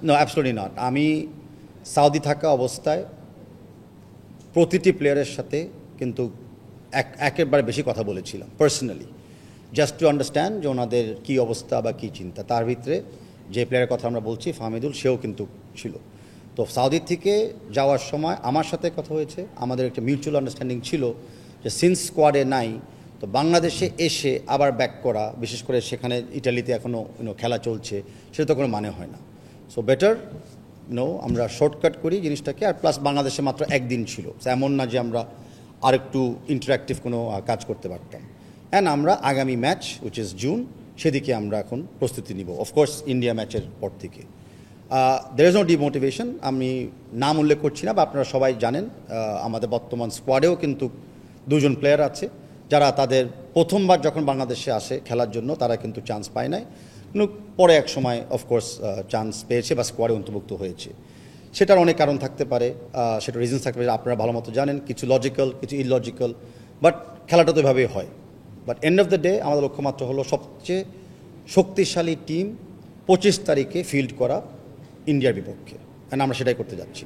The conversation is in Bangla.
No absolutely not. আমি সাউদি থাকা অবস্থায় প্রতিটি প্লেয়ারের সাথে কিন্তু একেবারে বেশি কথা বলেছিলাম পার্সোনালি, জাস্ট টু আন্ডারস্ট্যান্ড যে ওনাদের কী অবস্থা বা কী চিন্তা। তার ভিতরে যে প্লেয়ারের কথা আমরা বলছি ফাহমিদুল, সেও কিন্তু ছিল। তো সাউদি থেকে যাওয়ার সময় আমার সাথে কথা হয়েছে, আমাদের একটা মিউচুয়াল আন্ডারস্ট্যান্ডিং ছিল যে সিন্স স্কোয়াডে নাই, তো বাংলাদেশে এসে আবার ব্যাক করা, বিশেষ করে সেখানে ইটালিতে এখনও খেলা চলছে, সেটা তো কোনো মানে হয় না। সো বেটার আমরা শর্টকাট করি জিনিসটাকে। আর প্লাস বাংলাদেশে মাত্র একদিন ছিল, এমন না যে আমরা আরেকটু ইন্টারাক্টিভ কোনো কাজ করতে পারতাম। অ্যান্ড আমরা আগামী ম্যাচ উইচ ইজ জুন, সেদিকে আমরা এখন প্রস্তুতি নিব, অফকোর্স ইন্ডিয়া ম্যাচের পর থেকে। দের ইজ নো ডিমোটিভেশন, আমি নাম উল্লেখ করছি না, বা আপনারা সবাই জানেন আমাদের বর্তমান স্কোয়াডেও কিন্তু দুজন প্লেয়ার আছে যারা তাদের প্রথমবার যখন বাংলাদেশে আসে খেলার জন্য তারা কিন্তু চান্স পায় নাই, কিন্তু পরে এক সময় অফকোর্স চান্স পেয়েছে বা স্কোয়াডে অন্তর্ভুক্ত হয়েছে। সেটার অনেক কারণ থাকতে পারে, সেটা রিজনস থাকতে পারে, আপনারা ভালো মতো জানেন, কিছু লজিক্যাল কিছু ইললজিক্যাল, বাট খেলাটা তো এভাবেই হয়। But end of the day আমাদের লক্ষ্যমাত্রা হলো সবচেয়ে শক্তিশালী টিম 25 তারিখে ফিল্ড করা ইন্ডিয়ার বিপক্ষে, অ্যান্ড আমরা সেটাই করতে যাচ্ছি।